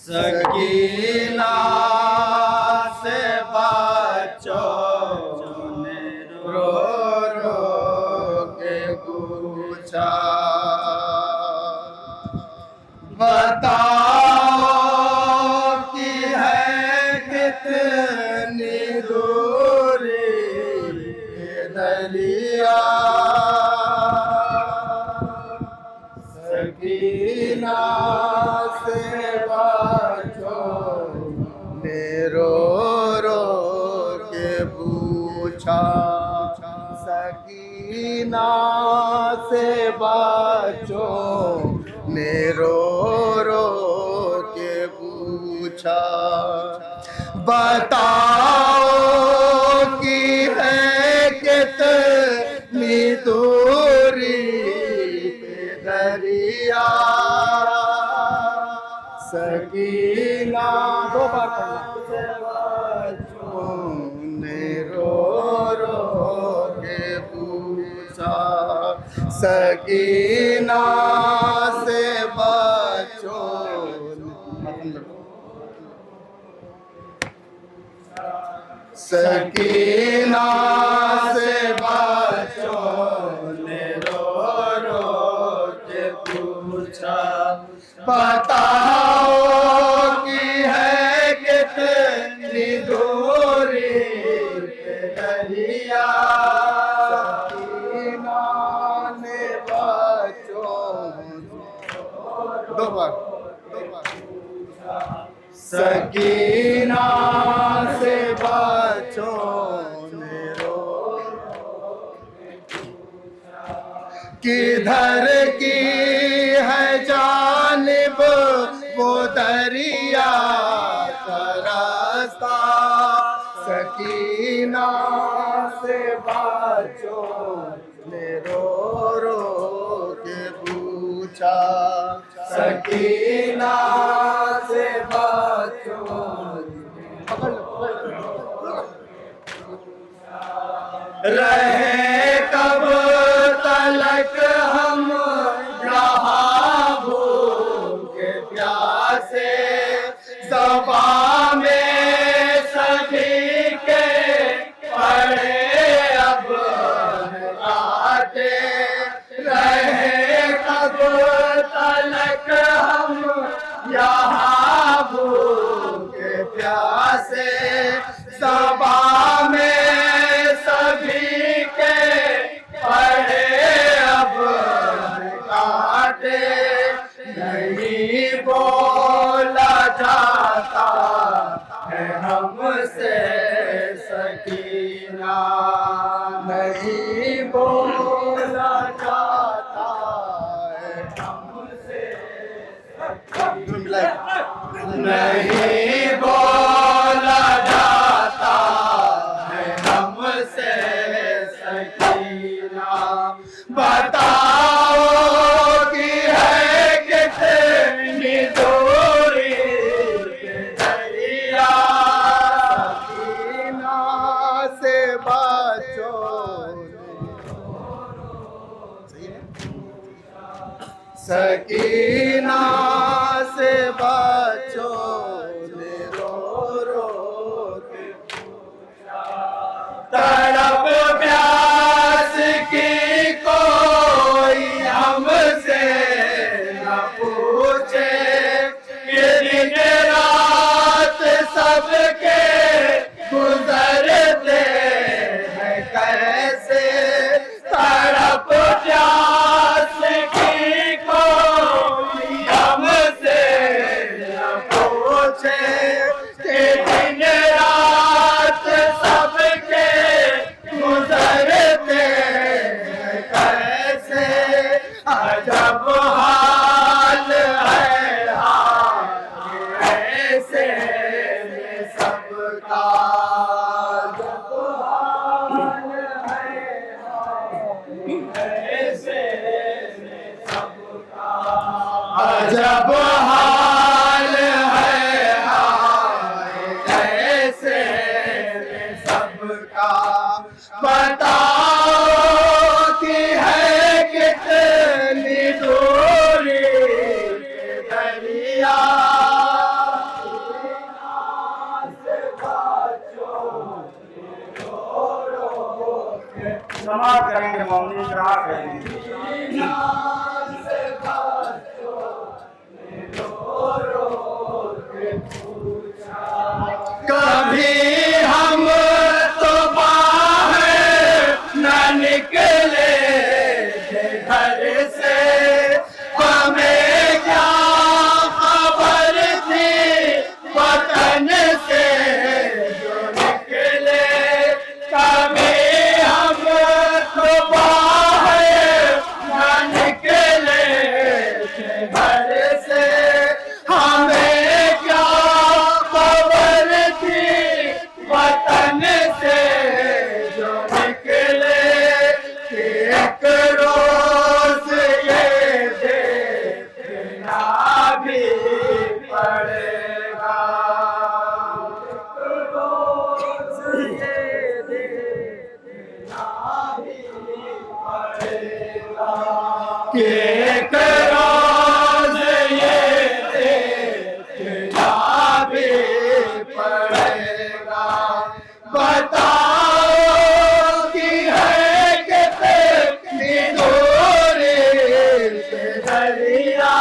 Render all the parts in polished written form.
सकीना से बच्चों ने रो रो के पूछा, बताओ कि है कितनी दूरी के दरिया। सकीना से बच्चों ने रो रो के पूछा, सकीना से बच्चों ने रो रो के पूछा, बताओ कि है कितनी दूरी पे दरिया। सकीना दो बार बच्चों ने रो रो के पूछा, सकीना से बच्चों सकीना से बच्चों ने रो रो के पूछा, बताओ कि है कितनी दूरी पे दरिया। सकीना ने बच्चों दो बार सकीना से बच्चों ने रो किधर की है जानिब वो दरिया का रास्ता। सकीना से बच्चों ने रो रो के पूछा, सकीना से बच्चों रहे कब तलक हम यहाँ भूखे प्यासे। ज़बां में सभी के पड़े अब आटे। रहे कब तलक हम यहाँ भूखे प्यासे। ज़बां में सभी के पड़े अब काटे। नहीं बोला जाता है हमसे सकीना, नहीं बोला जाता है हमसे सकीना, नहीं बोला जाता है हमसे सकीना। बताओ कि है कितनी दूरी पे दरिया। सकीना से बच्चों सकीना से बच्चों ने रो रो के तड़प प्यास की कोई हमसे न पूछे। ये दिन रात सबके गुजरते हैं कैसे। तड़प प्यास की कोई हमसे न समाप्त करेंगे, मौनी विराम करेंगे। कभी हम तो बाहर न निकले थे घर से, हमें क्या खबर थी वतन से जो निकले। कभी हम तो बाहर न निकले थे घर से, हमें क्या खबर थी वतन से जो निकले। एक रोज ये देखना भी पड़ेगा, एक रोज ये देखना भी पड़ेगा, एक रोज ये देखना भी पड़ेगा। बताओ कि है कितनी दूरी से दरिया।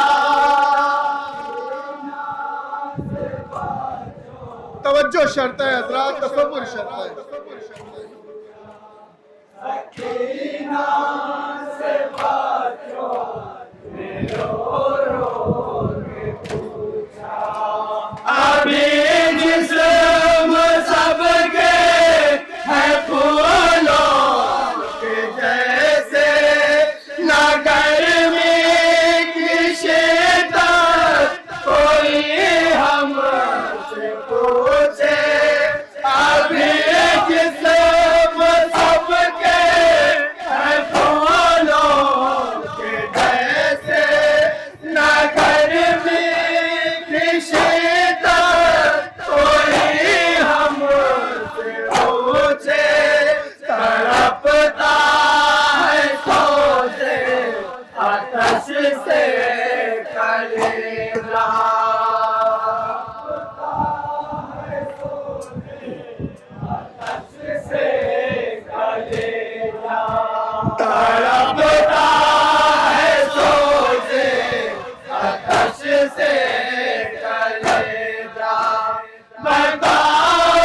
तवज्जो शर्त है हजरात, तसव्वुर शर्त है। अभी जिस्म सबके है फूलों के जैसे, न गर्मी की शिद्दत कोई हमसे पूछे। अभी जिस्म सबके है फूलों के जैसे, न गर्मी की शिद्दत कोई हमसे पूछे। तड़पता है सोचे आतश से कलेजा, तड़पता है सोचे आतश से कलेजा। बताओ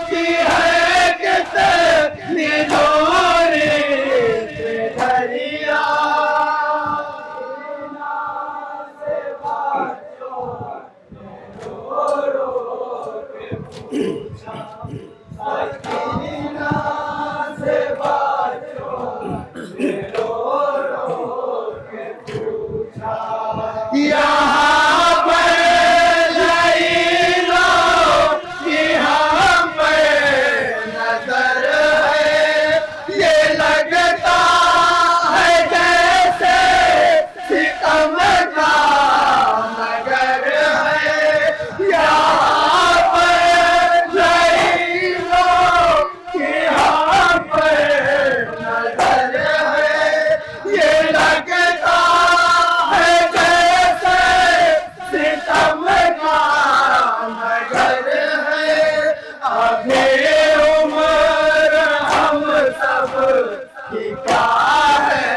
कि है कितनी दूरी से दरिया। यहाँ पर नहीं लो कि हम पर नजर है, ये लगता है जैसे सितम का नगर है। यहाँ पर नहीं लो कि हम पर नजर है, ये लगता है जैसे सितम का नगर है। अभी उम्र हम सब की क्या है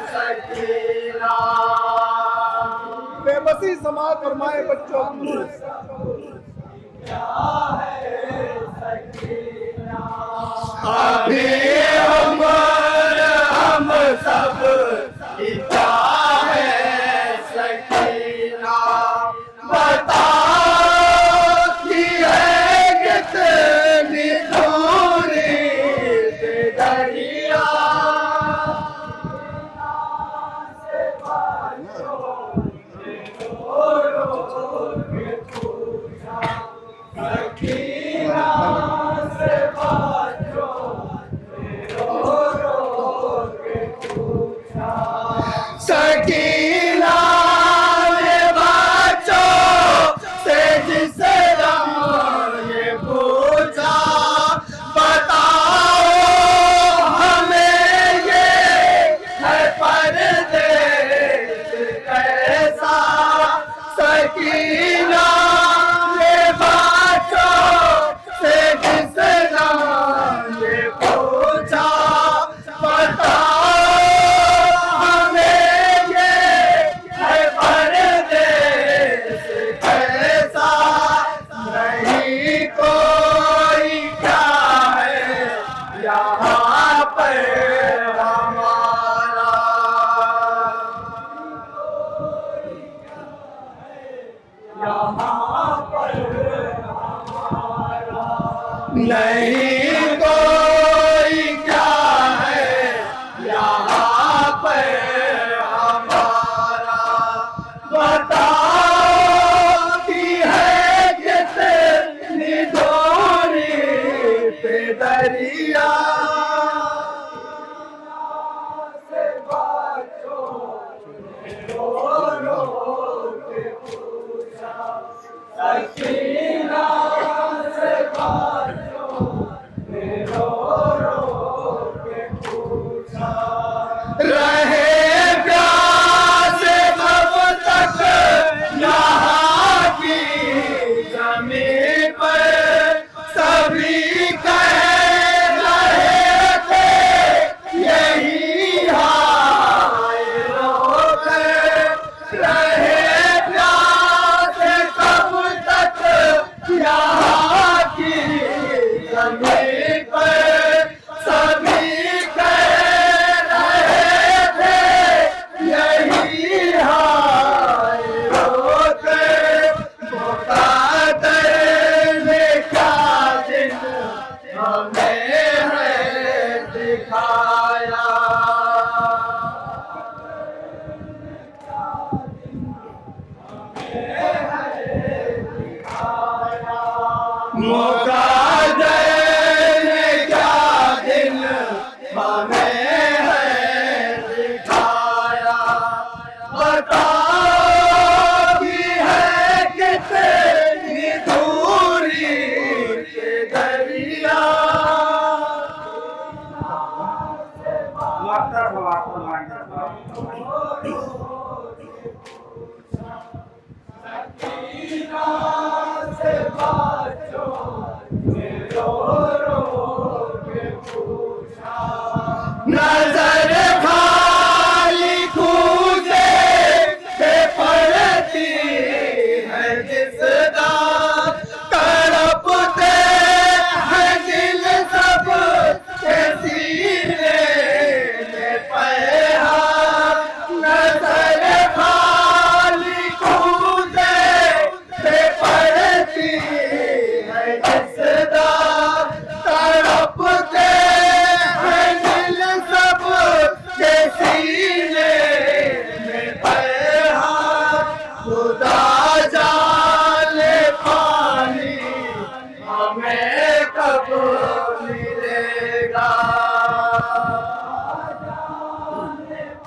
सकीना। बेबसी समाज फरमाए बच्चों, अभी उम्र हम सब की क्या है सकीना। बताओ कि है कितनी दूरी से दरिया। नहीं कोई क्या है यहाँ पे हमारा, बताओ कि है कितनी दूरी पे दरिया। रहे प्यास कब तक यहाँ की जमीन पर, सभी कह रहे थे यही हाय रोक। रहे प्यास कब तक यहाँ की जमीन पर, सभी मौका देने क्या दिन हमें है दिखाया। बताओ कि है कितनी दूरी के दरिया। मास्टर भगवान मांगे नजर खाली खूजे पे पड़ती है जिसदा, तड़पते हैं दिल सब के सीने में पैहा। नजर खाली खूजे पे पड़ती है जिसदा, तड़पते सीने में पैहा। खुदा जाने पानी हमें कब मिलेगा।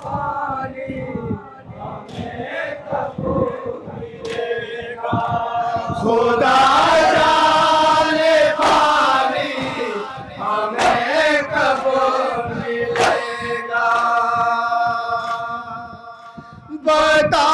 पानी हमें कब मिलेगा। खुदा जाने पानी हमें कब मिलेगा। बता